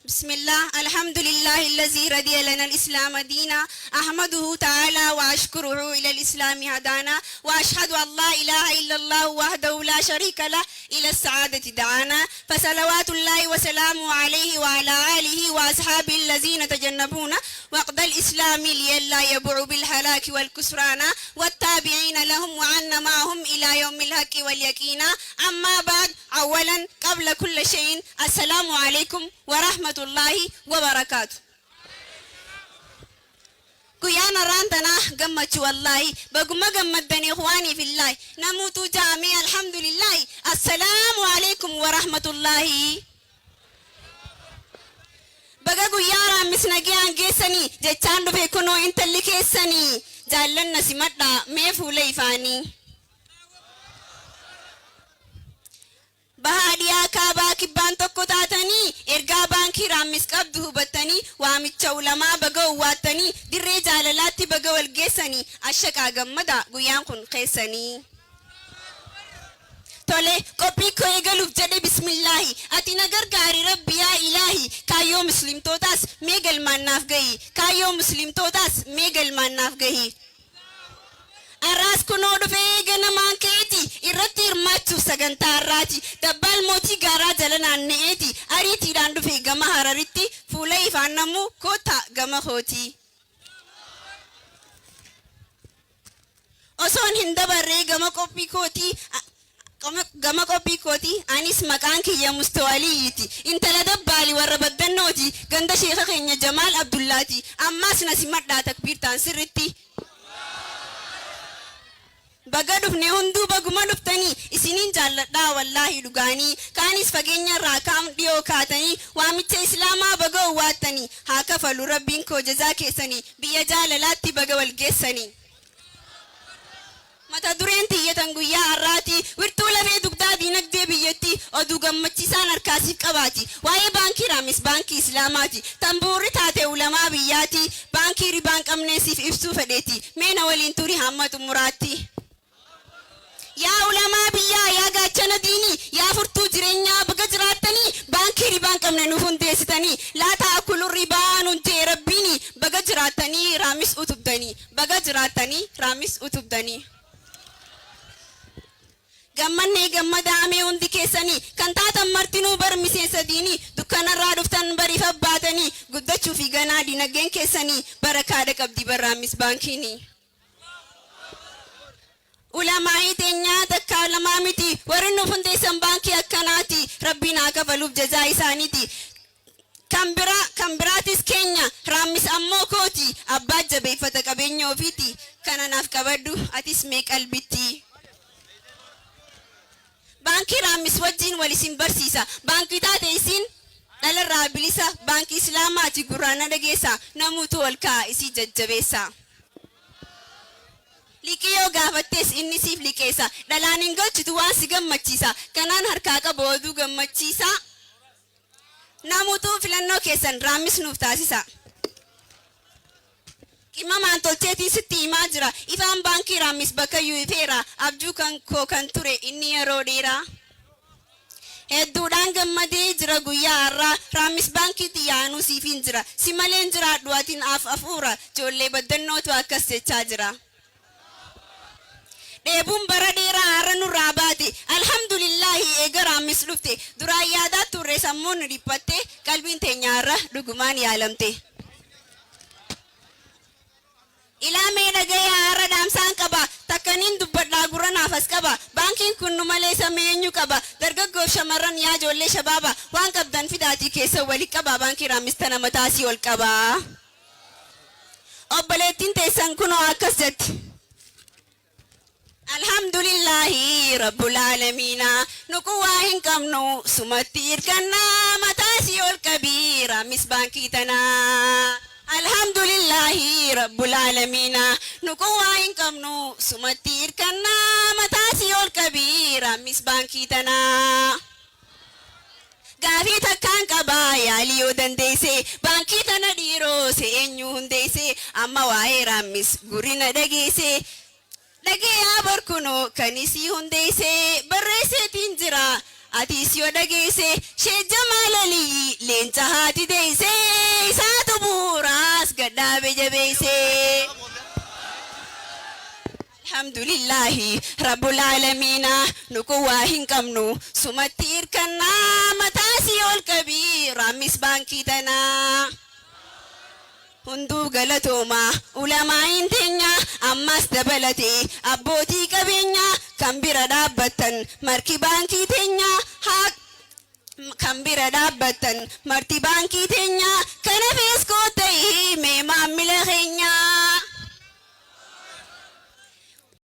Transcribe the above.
بسم الله الحمد لله الذي رضي لنا الإسلام دينا أحمده تعالى وأشكره إلى الإسلام هدانا وأشهد أن لا إله إلا الله وحده لا شريك له إلى السعادة دعانا فصلوات الله وسلامه عليه وعلى آله وأصحابه الذين تجنبون وقد الإسلام لئلا يبعوا بالهلاك والكسران والتابعين لهم وعنا معهم إلى يوم الحق واليقين أما بعد أولا قبل كل شيء السلام عليكم ورحمة الله وبركاته. Guyyaan arraan tanaa gammachuu wallahi baguma gammaddanii ikhwaanii fillahi namuutu jaamee alhamdulillahi assalaamu alaykum wa rahmatullahi. Baga guyyaa raamis nagayaan geessanii jechaan dhufe kunoo intalli keessanii jaallanna simadhaa mee fuula ifaanii. Bahadiyaa kaabaa kibbaan tokko taatanii ergaa baankii raamis qabdu hubattanii waamicha ulamaa baga uwwaattanii dirree jaalalaatti baga walgeessanii ashaqaa gammada guyyaan kun keessanii. Tole qophii koo eegaluuf jedhe bismillahi ati na gargaari rabbi yaa ilaahi kaayyoo muslimtootaas mee galmaannaaf gahi kaayyoo muslimtootaas mee galmaannaaf gahi. Arraas kunoo dhufee ganamaan keeti irratti hirmaachuuf sagantaa arraati dabbal Motigaraa jala naanna'eeti ariitiidhaan dhufee gama Hararitti fuula ifaan namuu koota gama hooti. Osoon hin dabarree gama qophii kooti anis maqaan kiyya Musttoo Aliyyiiti intala Dabbaali warra baddannooti ganda sheekha keenya Jamaal Abdullaati ammaas na simadhaa takbiirtaan sirritti. Baga dhufne hunduu baguma dhuftanii isiniin jaalladhaa wallahi dhugaanii kaanis fageenya irraa kaam dhiyoo kaatanii waamicha islaamaa baga uwwaattanii haa kafalu rabbiin koo jazaa keessanii biyya jaalalaatti baga walgeessanii. Mata dureen tiyyatan guyyaa arraati wirtuu lafee dugdaa diinagdee biyyatti oduu gammachiisaan harkaasiif qabaati waa'ee baankii raamis baankii islaamaati tambuurri taate ulamaa biyyaati baankii ribaan qabneesiif ibsuu fedheeti meena waliin turi hamma xumuraatti. Yaa ulamaa biyyaa yaa gaachana diinii yaa furtuu jireenyaa baga jiraattanii baankii ribaan qabne nuuf hundeessitanii laata akulu ribaan huntee rabbiini baga jiraattanii raamis utubdanii baga jiraattanii raamis utubdanii. Gammannee gammadaamee hundi keessanii kan taatan martinuu bar miseensa diinii dukkanarraa dhuftan bariif abbaatanii guddachuu fi ganaa dinagdeen keessanii barakaadha qabdi barraamis baankiini. Ulamaa'i teenyaa takka lamaa miti warri nuuf hundeessan baankii akkanaati rabbiin haa kafaluuf jazaa isaaniiti. Kan biraatis keenya raamis ammoo kooti abbaa jabeeffata qabeenya ofiiti kananaaf qabadhu atis mee qalbitti. Baankii raamis wajjin wal isin barsiisa baankii taate isin dhalarraa bilisa baankii islaamaati gurraana dhageessa namuutu ol ka'a isii jajjabeessa. Liqiyoo gaafattees inni siif liqeessa dhalaan hin galchitu waan si gammachiisa kanaan harkaa qabu oduu gammachiisa namuutuu filannoo keessan raamis nuuf taasisa. Qimamaan tolcheetii sitti himaa jira ifaan baankii raamis bakka yuufeera abjuu kan koo kan ture inni yeroo dheeraa. Hedduudhaan gammadee jira guyyaa arraa raamis baankiitti yaanuu siifin jira si maleen jiraadhu atiin afuura ijoollee baddannootu akkas jechaa jira. Dheebuun bara dheeraa har'a nurraa baate alhamdulillahi eega raamis dhufte duraan yaadaa turre sammuun dhiphatte qalbiin teenya har'a dhugumaan yaalamte. Ilaamee dhagayaa har'a dhaamsaan qaba takkaniin dubbadhaa gurra naafas qaba baankiin kun nu malee sameenyu qaba dargaggoof shamarran yaa ijoollee shabaaba waan qabdan fidaatii keessa wali qaba baankii raamis tana mataasii ol qaba. Obboleettiin teessan kunoo akkas jetti. Alhamdulillahi rabbul aalamiina nuquwaa hin qabnu sumatti hirkannaa mataasii ol qabii raamis baankii tanaa. Alhamdulillahi rabbul aalamiina nuquwaa hin qabnu sumatti hirkannaa mataasii ol qabii raamis baankii tanaa. Gaafii takkaan qabaa yaalii yoo dandeesse baankii tana dhiiroo eenyu hundeesse amma waa'ee raamis gurrina dhageesse. Dhagee yaa barkuno kan isii hundeesse barreesseetiin jira Atis yoo dhageesse Sheek Jamaal Aliyyii leenca haati deesse isaatu bu'uuraas gadhaabe jabeesse. Alhamdulillahi Rabbul Aalamiina nukuwaa hin qabnu sumatti hirkannaa mataasii ol qabii raammis baankii tanaa. Hunduu galatooma ulamaa hin teenya ammas dabalatee abbootii qabeenya kan bira dhaabbattan marki baankii teenya kan bira dhaabbattan marti baankii teenya kana feeskoo ta'ee mee maamila keenya.